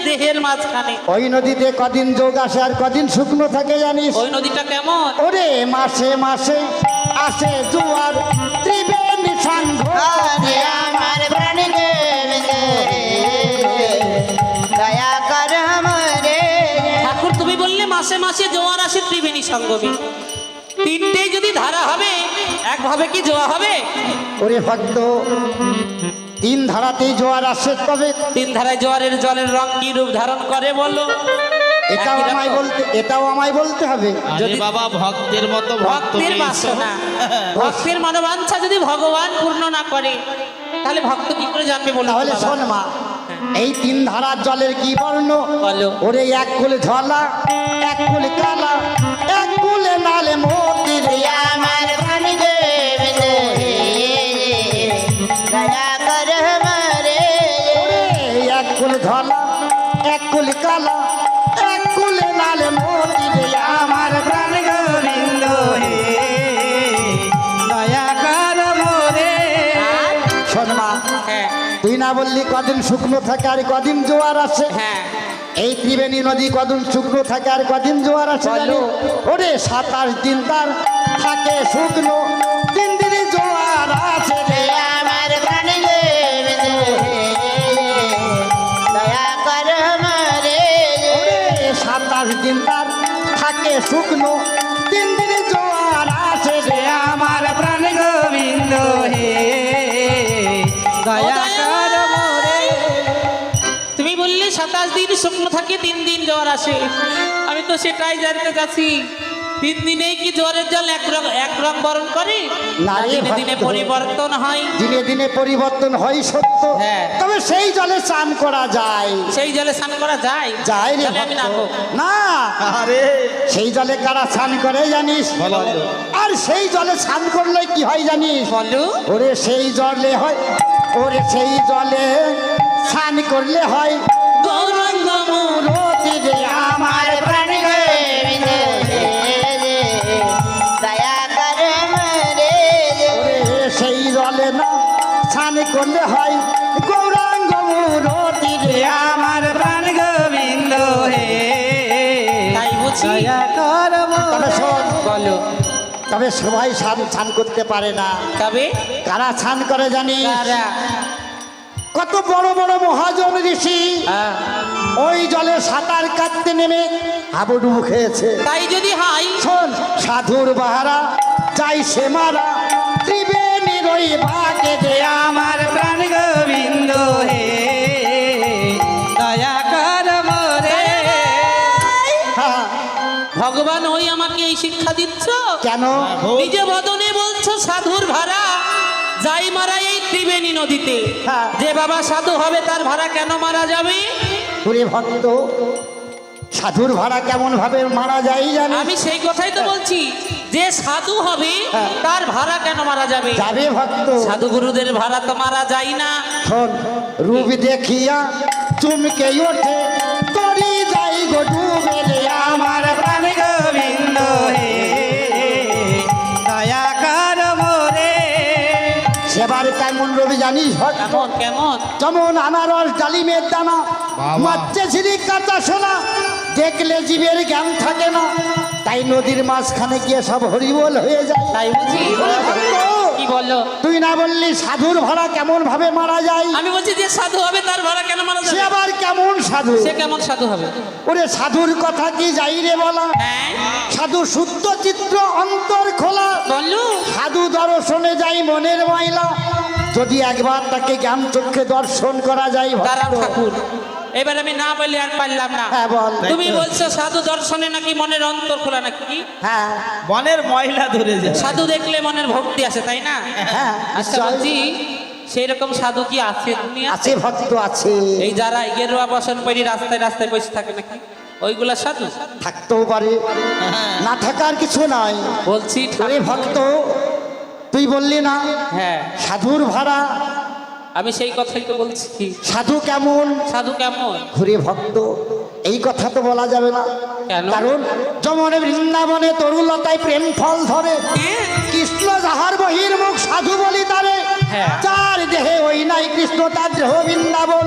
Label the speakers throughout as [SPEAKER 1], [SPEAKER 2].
[SPEAKER 1] দেহের মাঝখানে।
[SPEAKER 2] ওই নদীতে কদিন যোগ আসে আর কদিন শুকনো থাকে জানিস?
[SPEAKER 1] ওই নদীটা কেমন?
[SPEAKER 2] ওরে মাসে মাসে আসে জোয়ার ত্রিবেণী সাঙ্গ
[SPEAKER 3] আমার প্রাণ দয়া কর আমারে।
[SPEAKER 1] ঠাকুর তুমি বললে মাসে মাসে জোয়ার আসে ত্রিবেণী সঙ্গমে, তিনটেই যদি ধারা হবে একভাবে কি জোয়ার হবে?
[SPEAKER 2] ওরে ভক্ত, তিন ধারাতেই জোয়ার আসে, তবে
[SPEAKER 1] তিন ধারায় জোয়ারের জলের রং কি রূপ ধারণ করে বলো?
[SPEAKER 2] এটাও আমায় বলতে হবে।
[SPEAKER 4] যদি বাবা ভক্তের মতো
[SPEAKER 1] ভক্তের বাসনা, ভক্তের মনোবাঞ্ছা যদি ভগবান পূর্ণ না করে তাহলে ভক্ত কি করে জানবে বলো?
[SPEAKER 2] তাহলে শোন মা, এই তিন ধারার জলের কি বর্ণ
[SPEAKER 1] বলো।
[SPEAKER 2] ওরে এক কুলে ধলা, এক কুলে কালা, এক কুলে নালে মোতি রে
[SPEAKER 3] আমার প্রাণ দয়া কর আমারে।
[SPEAKER 2] ওরে এক কুলে ধলা, এক কুলে কালা, এক কুলে নালে মোতি রে আমার প্রাণ গোবিন্দ হে দয়া কর মোরে। শোন মা,
[SPEAKER 1] হ্যাঁ
[SPEAKER 2] তুই না বললি কদিন শুকনো থাকে আর কদিন জোয়ার আসে?
[SPEAKER 1] হ্যাঁ
[SPEAKER 2] এই ত্রিবেণী নদী কদিন শুকনো থাকে আর কদিন জোয়ার আসে জানো? ওরে 27 দিন তার থাকে শুকনো, 3 দিনে জোয়ার আসে রে
[SPEAKER 3] আমার প্রাণ দয়া কর আমারে।
[SPEAKER 2] ওরে 27 দিন তার থাকে শুকনো, 3 দিনে জোয়ার আসে রে আমার প্রাণ গোবিন্দ হে দয়া কর মোরে।
[SPEAKER 1] তুমি বললে 27 দিন শুকনো থাকে, 3 দিন জোয়ার আসে। আমি তো সেটাই জানতে চাচ্ছি, 3 দিনেই কি জোয়ারের জল এক রং বরণ করে?
[SPEAKER 2] না রে
[SPEAKER 1] দিনে দিনে
[SPEAKER 2] ভক্ত।
[SPEAKER 1] পরিবর্তন হয়।
[SPEAKER 2] দিনে দিনে পরিবর্তন হয় সত্য,
[SPEAKER 1] হ্যাঁ।
[SPEAKER 2] তবে সেই জলে স্নান করা যায়।
[SPEAKER 1] সেই জলে স্নান করা যায়?
[SPEAKER 2] যায় রে
[SPEAKER 1] তাহলে আমি
[SPEAKER 2] ভক্ত।
[SPEAKER 1] নামবো।
[SPEAKER 2] না,
[SPEAKER 4] আরে
[SPEAKER 2] সেই জলে কারা স্নান করে জানিস?
[SPEAKER 4] বলো।
[SPEAKER 2] আর সেই জলে স্নান করলে কি হয় জানিস?
[SPEAKER 1] বলো।
[SPEAKER 2] ওরে সেই জলে হয়, ওরে সেই জলে স্নান করলে হয় গৌরাঙ্গ মূরতি রে আমার
[SPEAKER 3] প্রাণ দয়া কর আমারে।
[SPEAKER 2] ওরে সেই জলে না স্নান করলে হয় গৌরাঙ্গ মূরতি রে আমার প্রাণ গোবিন্দ হে
[SPEAKER 1] তাই বুঝি?
[SPEAKER 2] তবে শোন,
[SPEAKER 1] বলো।
[SPEAKER 2] তবে সবাই স্নান করতে পারে না।
[SPEAKER 1] তবে
[SPEAKER 2] কারা স্নান করে জানিস?
[SPEAKER 1] কারা?
[SPEAKER 2] কত বড় বড় মহাজন ঋষি
[SPEAKER 1] হ্যাঁ।
[SPEAKER 2] ওই জলে সাঁতার কাটতে নেমে হাবুডুবু খেয়েছে।
[SPEAKER 1] তাই যদি হয়,
[SPEAKER 2] শোন, সাধুর বাহারা চাই সে মারা ত্রিবেণীর ওই ভাগে দে আমার প্রাণ গোবিন্দ হে দয়া কর মোরে। হ্যাঁ,
[SPEAKER 1] ভগবান ওই আমাকে এই শিক্ষা দিচ্ছ?
[SPEAKER 2] কেন?
[SPEAKER 1] নিজে বদনে বলছো সাধুর ভাড়া যাই মারা এই ত্রিবেণী নদীতে।
[SPEAKER 2] হ্যাঁ।
[SPEAKER 1] যে বাবা সাধু হবে তার ভাড়া কেন মারা যাবে?
[SPEAKER 2] পুরে ভক্ত, সাধুর ভাড়া কেমন ভাবে মারা যায় জানি?
[SPEAKER 1] আমি সেই কথাই তো বলছি, যে সাধু হবে
[SPEAKER 2] হ্যাঁ।
[SPEAKER 1] তার ভাড়া কেন মারা যাবে?
[SPEAKER 2] যাবে ভক্ত।
[SPEAKER 1] সাধু গুরুদের ভাড়া তো মারা যায় না।
[SPEAKER 2] শোন, রূপ দেখিয়া চুমকে ওঠে তরি যাই গো ডুবে রে আমার প্রাণ গোবিন্দ হে দয়া কর মোরে। সেবার কেমন রবি জানিস ভক্ত?
[SPEAKER 1] কেমন কেমন?
[SPEAKER 2] যেমন আনারস ডালিমের দানা, মাচ্ছে ঝিরি কাঁচা সোনা, দেখলে জীবের জ্ঞান থাকে না, তাই নদীর মাঝখানে গিয়ে সব হরিবোল হয়ে যায়।
[SPEAKER 1] তাই বুঝি?
[SPEAKER 2] ওরে ভক্ত,
[SPEAKER 1] কি বললো?
[SPEAKER 2] তুই না বললি সাধুর ভাড়া কেমন ভাবে মারা যায়?
[SPEAKER 1] আমি বলছি যে সাধু হবে তার ভাড়া কেন মারা
[SPEAKER 2] সে
[SPEAKER 1] যাবে?
[SPEAKER 2] আবার কেমন সাধু?
[SPEAKER 1] সে কেমন সাধু হবে?
[SPEAKER 2] ওরে সাধুর কথা কি যাই রে বলা?
[SPEAKER 1] হ্যাঁ
[SPEAKER 2] সাধু শুদ্ধ চিত্র অন্তর খোলা,
[SPEAKER 1] বললু।
[SPEAKER 2] সাধু দর্শনে যাই মনের ময়লা, যদি একবার তাকে জ্ঞান চক্ষে দর্শন করা যায়
[SPEAKER 1] দাঁড়াও
[SPEAKER 2] ভক্ত।
[SPEAKER 1] ঠাকুর, এবার আমি না বললে আর পারলাম না।
[SPEAKER 2] হ্যাঁ বল।
[SPEAKER 1] তুমি বলছো সাধু দর্শনে নাকি মনের অন্তর খোলা নাকি?
[SPEAKER 2] হ্যাঁ
[SPEAKER 4] বনের ময়লা ধরে যায়।
[SPEAKER 1] সাধু দেখলে মনের ভক্তি আসে, তাই না?
[SPEAKER 2] হ্যাঁ
[SPEAKER 1] আচ্ছা
[SPEAKER 2] নিশ্চয়।
[SPEAKER 1] বলছি, সেই রকম সাধু কি আছে দুনিয়া?
[SPEAKER 2] আছে ভক্ত আছে,
[SPEAKER 1] এই যারা গেরুয়া বসন পরি রাস্তায় রাস্তায় বসে থাকে নাকি, ওইগুলা সাধু?
[SPEAKER 2] থাকতেও পারে, না থাকার কিছু নাই।
[SPEAKER 1] বলছি
[SPEAKER 2] ওরে ভক্ত, তুই বললি না
[SPEAKER 1] হ্যাঁ,
[SPEAKER 2] সাধুর ভাড়া,
[SPEAKER 1] আমি সেই কথাই তো বলছি।
[SPEAKER 2] সাধু কেমন?
[SPEAKER 1] সাধু কেমন?
[SPEAKER 2] ঘুরে ভক্ত, এই কথা তো বলা যাবে না।
[SPEAKER 1] কেন?
[SPEAKER 2] কারণ যমনে বৃন্দাবনে তরুলতায় প্রেম ফল ধরে, কৃষ্ণ যাহার বহির মুখ সাধু বলি তারে,
[SPEAKER 1] হ্যাঁ।
[SPEAKER 2] যার দেহে ওই নাই কৃষ্ণ তার দেহ বৃন্দাবন,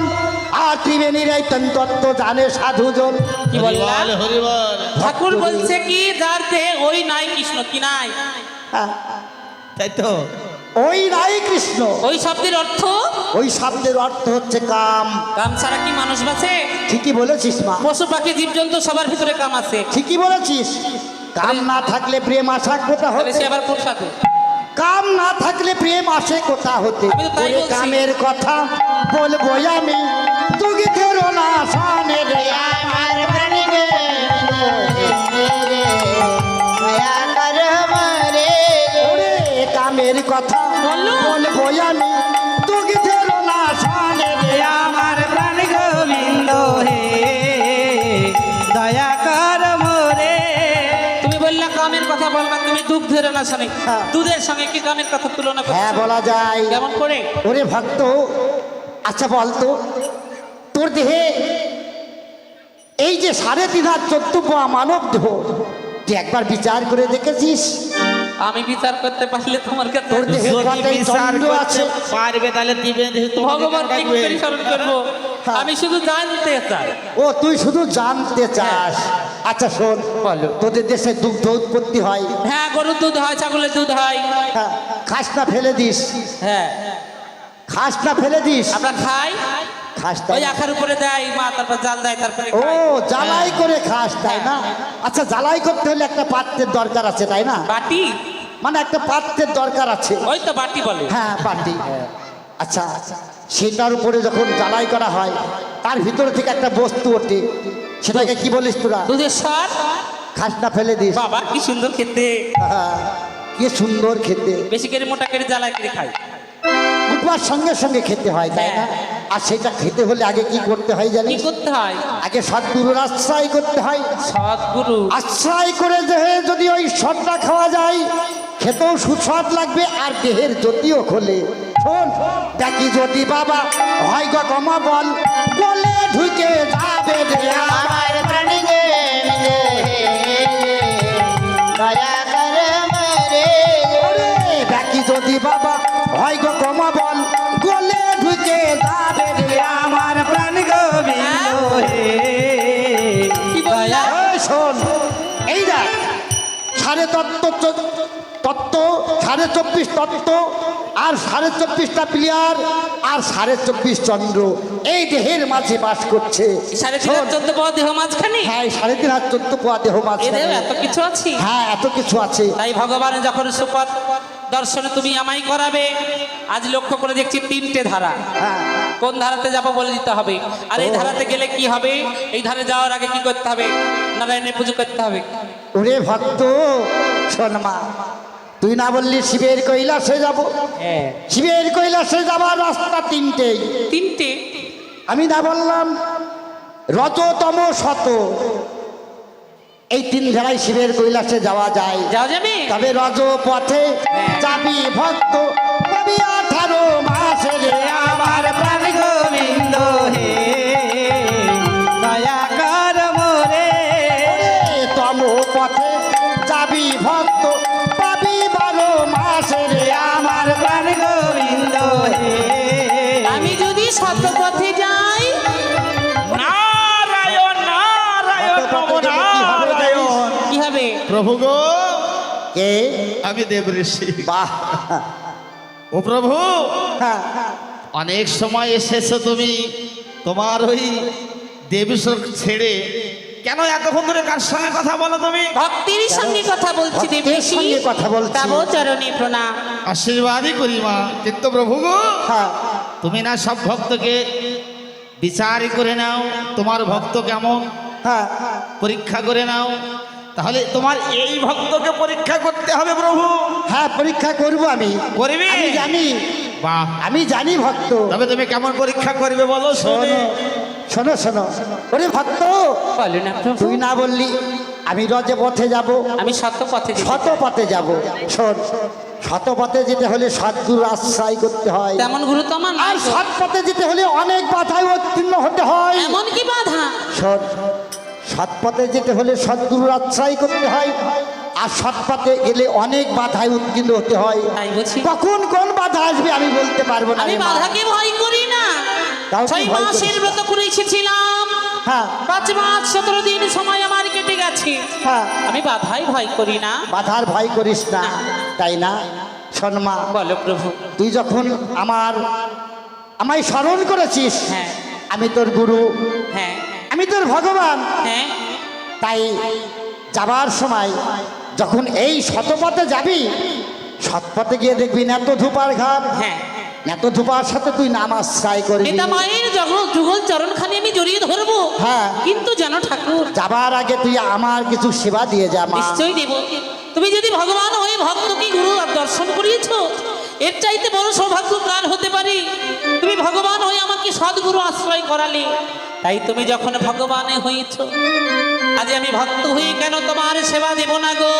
[SPEAKER 2] ত্রিবেণীর এই তত্ত্ব জানে সাধুজন।
[SPEAKER 1] কি বললা?
[SPEAKER 4] হরিবল হরিবল।
[SPEAKER 1] ঠাকুর বলছে কি যার দেহে ওই নাই কৃষ্ণ, কি নাই?
[SPEAKER 2] হ্যাঁ,
[SPEAKER 4] তাই তো।
[SPEAKER 2] ওই নাই কৃষ্ণ।
[SPEAKER 1] ওই শব্দের অর্থ?
[SPEAKER 2] ওই শব্দের অর্থ হচ্ছে কাম।
[SPEAKER 1] কাম ছাড়া কি মানুষ বাঁচে?
[SPEAKER 2] ঠিকই বলেছিস মা,
[SPEAKER 1] পশু পাখি জীবজন্তু সবার ভিতরে কাম আছে।
[SPEAKER 2] ঠিকই বলেছিস। কাম না থাকলে প্রেম আসা কোথা
[SPEAKER 1] তাহলে
[SPEAKER 2] হতে?
[SPEAKER 1] সে আবার কোন সাধু?
[SPEAKER 2] কাম না থাকলে প্রেম আসে কোথা হতে?
[SPEAKER 1] আমি তো তাই
[SPEAKER 2] ওরে
[SPEAKER 1] বলছি।
[SPEAKER 2] কামের কথা বলবো আমি, তুই ধরো না সানে রে।
[SPEAKER 3] আমার প্রাণ দয়া কর মরে
[SPEAKER 2] ওরে কামের কথা
[SPEAKER 1] বলো।
[SPEAKER 2] বলবো আমি, তুই ধরো না সানে রে।
[SPEAKER 5] আমার প্রাণ গোবিন্দ হে দয়া কর মোরে।
[SPEAKER 1] তুমি বললা কামের কথা বলবা, তুমি দুধ ধরে না শোনে।
[SPEAKER 2] হ্যাঁ।
[SPEAKER 1] দুধের সঙ্গে কি কামের কথা তুলনা
[SPEAKER 2] হ্যাঁ
[SPEAKER 1] করছো?
[SPEAKER 2] বলা যায়।
[SPEAKER 1] কেমন করে?
[SPEAKER 2] ওরে ভক্ত, আচ্ছা বলতো তোর দেহে এই যে 3.5 মানব দেহ, তুই একবার বিচার করে দেখেছিস?
[SPEAKER 1] আমি বিচার করতে পারলে তোমার কাছে
[SPEAKER 2] তোর দেহে
[SPEAKER 4] যদি
[SPEAKER 2] কটাই
[SPEAKER 4] বিচার
[SPEAKER 2] চন্দ্র
[SPEAKER 4] করতে
[SPEAKER 2] আছে?
[SPEAKER 4] পারবে তাহলে দিবে, তোমাকে
[SPEAKER 1] ভগবান
[SPEAKER 4] কেন
[SPEAKER 1] কি
[SPEAKER 4] ডাকবে?
[SPEAKER 1] করে স্মরণ করবো?
[SPEAKER 2] হ্যাঁ।
[SPEAKER 1] আমি শুধু জানতে চাই।
[SPEAKER 2] ও তুই শুধু জানতে চাস। আচ্ছা শোন,
[SPEAKER 1] বলো।
[SPEAKER 2] তোদের দেশে দুগ্ধ উৎপত্তি হয়,
[SPEAKER 1] হ্যাঁ, গরুর দুধ হয়, ছাগলের দুধ হয়।
[SPEAKER 2] হ্যাঁ, খাস না ফেলে দিস?
[SPEAKER 1] হ্যাঁ,
[SPEAKER 2] খাস না ফেলে দিস?
[SPEAKER 1] আমরা খাই,
[SPEAKER 2] খাস
[SPEAKER 1] ওই
[SPEAKER 2] তাই না?
[SPEAKER 1] আখার উপরে দেয় মা, তারপর জাল দেয়, তারপরে
[SPEAKER 2] ও
[SPEAKER 1] খাই।
[SPEAKER 2] জ্বালাই
[SPEAKER 1] হ্যাঁ।
[SPEAKER 2] করে খাস তাই না? আচ্ছা জ্বালাই করতে হলে একটা পাত্রের দরকার আছে তাই না?
[SPEAKER 1] বাটি,
[SPEAKER 2] মানে একটা পাত্রের দরকার আছে।
[SPEAKER 1] ওই তো বাটি বলে।
[SPEAKER 2] হ্যাঁ পাটি। আচ্ছা সেটার উপরে যখন জ্বালাই করা হয়, তার ভিতরে থেকে একটা বস্তু ওঠে, সেটাকে কি বলিস তোরা?
[SPEAKER 1] দুধের স্বাদ।
[SPEAKER 2] খাস না ফেলে দিস?
[SPEAKER 1] বাবা কি সুন্দর খেতে,
[SPEAKER 2] হ্যাঁ, কি সুন্দর খেতে।
[SPEAKER 1] বেশি করে মোটা করে জ্বালাই করে খাই।
[SPEAKER 2] উঠবার সঙ্গে সঙ্গে খেতে হয় তাই না? আর সেটা খেতে হলে আগে কি করতে হয়
[SPEAKER 1] কি
[SPEAKER 2] জানিস?
[SPEAKER 1] করতে হয়?
[SPEAKER 2] আগে সদ্গুরুর আশ্রয় করতে হয়।
[SPEAKER 1] সদ্গুরু।
[SPEAKER 2] আশ্রয় করে দেহে যদি ওই সদটা খাওয়া যায়, খেতেও সুস্বাদ লাগবে আর দেহের জ্যোতিও খোলে। শোন, দেখি যদি বাবা হয় গো কমা বল, বলে ঢুকে যাবে রে আমার।
[SPEAKER 3] আমার প্রাণ দয়া কর মরে
[SPEAKER 2] ওরে, দেখি যদি বাবা হয় গো কমা বল, গলে ঢুকে যাবে রে আমার।
[SPEAKER 5] আমার প্রাণ গোবিন্দ হে
[SPEAKER 1] কি বললা?
[SPEAKER 2] এই শোন, এই দেখ 24.5 তত্ত্ব আর 24.5টা প্লেয়ার আর 24.5 চন্দ্র এই দেহের মাঝে বাস করছে।
[SPEAKER 1] 3.5 14 পাওয়া দেহ মাঝখানে।
[SPEAKER 2] হ্যাঁ 3.5 14 পোয়া দেহ
[SPEAKER 1] এ
[SPEAKER 2] মাঝে।
[SPEAKER 1] দেহ এত কিছু আছে।
[SPEAKER 2] হ্যাঁ এত কিছু আছে।
[SPEAKER 1] তাই ভগবান যখন সুপথ দর্শনে তুমি আমায় করাবে, আজ লক্ষ্য করে দেখছি 3টে ধারা।
[SPEAKER 2] হ্যাঁ
[SPEAKER 1] কোন ধারাতে যাবো বলে দিতে হবে। আর এই ধারাতে গেলে কি হবে, এই ধারে যাওয়ার আগে কি করতে হবে? নারায়ণের পুজো করতে হবে।
[SPEAKER 2] ওরে ভক্ত শোন মা, তুই না বললি শিবের কৈলাসে যাব?
[SPEAKER 1] হ্যাঁ,
[SPEAKER 2] শিবের কৈলাসে যাবার রাস্তা 3টেই।
[SPEAKER 1] 3টে।
[SPEAKER 2] আমি না বললাম রজতম শত, এই 3 ধারায় শিবের কৈলাসে যাওয়া যায়।
[SPEAKER 1] যাওয়া যাবে?
[SPEAKER 2] তবে রজ পথে যাবি ভক্ত, পাবি 18 মাসে রে আমার।
[SPEAKER 5] আমার প্রাণ গোবিন্দ হে দয়া কর মোরে।
[SPEAKER 2] ওরে তম পথে যাবি ভক্ত, পাবি 12 মাসে রে আমার।
[SPEAKER 5] আমার প্রাণ গোবিন্দ হে
[SPEAKER 1] আমি যদি সত্য পথে যাই,
[SPEAKER 4] নারায়ণ নারায়ণ নমো
[SPEAKER 2] কত পথে গেলে কি হবে জানিস?
[SPEAKER 4] নারায়ণ।
[SPEAKER 1] কি হবে?
[SPEAKER 4] প্রভু গো,
[SPEAKER 2] কে?
[SPEAKER 4] আমি দেব ঋষি।
[SPEAKER 2] বাহ,
[SPEAKER 4] ও প্রভু,
[SPEAKER 2] হ্যাঁ,
[SPEAKER 4] অনেক সময় এসেছো তুমি তোমার ওই দেবীশ্বর ছেড়ে, কেন এতক্ষণ ধরে কার সঙ্গে কথা বলো তুমি?
[SPEAKER 1] ভক্তির সঙ্গে কথা বলছি
[SPEAKER 2] ভক্তের
[SPEAKER 1] দেবী।
[SPEAKER 2] সঙ্গে কথা বলছি।
[SPEAKER 1] তব চরণে প্রণাম।
[SPEAKER 4] আশীর্বাদই করি মা, কিন্তু প্রভু গো,
[SPEAKER 2] হ্যাঁ,
[SPEAKER 4] তুমি না সব ভক্তকে বিচার করে নাও, তোমার ভক্ত কেমন
[SPEAKER 2] হ্যাঁ,
[SPEAKER 4] পরীক্ষা করে নাও। তাহলে তোমার এই ভক্তকে পরীক্ষা করতে হবে প্রভু।
[SPEAKER 2] হ্যাঁ পরীক্ষা করব আমি।
[SPEAKER 4] করবি?
[SPEAKER 2] আমি জানি,
[SPEAKER 4] বাহ,
[SPEAKER 2] আমি জানি ভক্ত।
[SPEAKER 4] তবে তুমি কেমন পরীক্ষা করবে বলো শুনি।
[SPEAKER 2] শোনো শোনো, ওরে ভক্ত,
[SPEAKER 1] বলো না প্রভু।
[SPEAKER 2] তুই না বললি আমি রজে পথে যাব,
[SPEAKER 1] আমি সত্য পথে যাই।
[SPEAKER 2] শত পথে যাব। শোন, শত পথে যেতে হলে সদ্গুরু আশ্রয় করতে হয়,
[SPEAKER 1] তেমন গুরু তো আমার নাই
[SPEAKER 2] আর
[SPEAKER 1] তো।
[SPEAKER 2] সৎ পথে যেতে হলে অনেক বাধায় উত্তীর্ণ হতে হয়।
[SPEAKER 1] এমন কি বাধা?
[SPEAKER 2] শোন, সৎ পথে যেতে হলে সদ্গুরুর আশ্রয় করতে হয়, আর সৎ পথে গেলে অনেক বাধায় উত্তীর্ণ হতে হয়।
[SPEAKER 1] তাই বুঝি?
[SPEAKER 2] কখন কোন বাধা আসবে আমি বলতে পারবো না
[SPEAKER 1] আমি
[SPEAKER 2] রে মা।
[SPEAKER 1] বাধাকে ভয় করি না,
[SPEAKER 2] তাও তুই
[SPEAKER 1] 6
[SPEAKER 2] ভয়
[SPEAKER 1] মাসের
[SPEAKER 2] করিস না।
[SPEAKER 1] ব্রত করে এসেছিলাম,
[SPEAKER 2] হ্যাঁ
[SPEAKER 1] 5 মাস 17 দিন সময় আমার কেটে গেছে।
[SPEAKER 2] হ্যাঁ
[SPEAKER 1] আমি বাধাই ভয় করি না।
[SPEAKER 2] বাধার ভয় করিস না, তাই না? শোন মা,
[SPEAKER 1] বলো প্রভু।
[SPEAKER 2] তুই যখন আমায় স্মরণ করেছিস,
[SPEAKER 1] হ্যাঁ
[SPEAKER 2] আমি তোর গুরু,
[SPEAKER 1] হ্যাঁ
[SPEAKER 2] আমি তোর ভগবান,
[SPEAKER 1] হ্যাঁ
[SPEAKER 2] তাই যাবার সময় যখন এই শতপথে যাবি, সৎপথে গিয়ে দেখবি নেত ধূপার ঘাট,
[SPEAKER 1] হ্যাঁ
[SPEAKER 2] নেত ধূপার সাথে তুই নাম আশ্রয় করবি।
[SPEAKER 1] পিতা মায়ের যুগল চরণখানি আমি জড়িয়ে ধরবো,
[SPEAKER 2] হ্যাঁ।
[SPEAKER 1] কিন্তু জানো ঠাকুর,
[SPEAKER 2] যাবার আগে তুই আমার কিছু সেবা দিয়ে যা মা।
[SPEAKER 1] নিশ্চয়ই দেব। তুমি যদি ভগবান হয়ে ভক্তকে গুরু দর্শন করিয়েছো, এর চাইতে বড় সৌভাগ্য কার হতে পারে? তুমি ভগবান হয়ে আমাকে সদ্গুরু আশ্রয় করালে, তাই তুমি যখন ভগবানে হয়েছ, আজ আমি ভক্ত হয়ে কেন তোমার সেবা দেব না গো?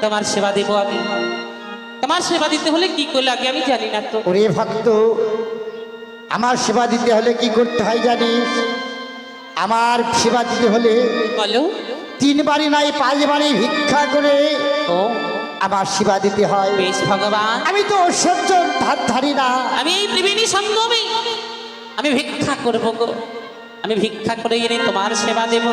[SPEAKER 1] তোমার সেবা দেব আমি। তোমার সেবা দিতে হলে কি করলে আগে আমি জানি না তো।
[SPEAKER 2] ওরে ভক্ত, আমার সেবা দিতে হলে কি করতে হয় জানিস? আমার সেবা দিতে হলে
[SPEAKER 1] বলো।
[SPEAKER 2] 3 বাড়ি নাই 5 বাড়ি ভিক্ষা করে
[SPEAKER 1] ও
[SPEAKER 2] আমার সেবা দিতে হয়।
[SPEAKER 1] বেশ ভগবান,
[SPEAKER 2] আমি তো ঐশ্বর্য ধার ধারি না।
[SPEAKER 1] আমি এই ত্রিবেণী সঙ্গমে আমি ভিক্ষা করবো গো, আমি ভিক্ষা করে এনে তোমার সেবা দেব।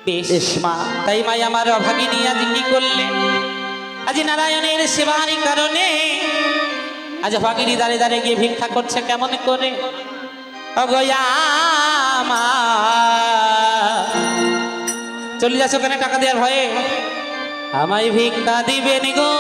[SPEAKER 1] বেশ,
[SPEAKER 2] বেশ মা।
[SPEAKER 1] তাই মাই আমার অভাগিনী আজ কি করলে? আজ নারায়ণের সেবার কারণে আজ অভাগিনী দাঁড়ে দাঁড়িয়ে গিয়ে ভিক্ষা করছে কেমন করে? অগয়া মা, চলে যাচ্ছ কেন টাকা দেওয়ার ভয়ে? আমায় ভিক্ষা দিবেন গো।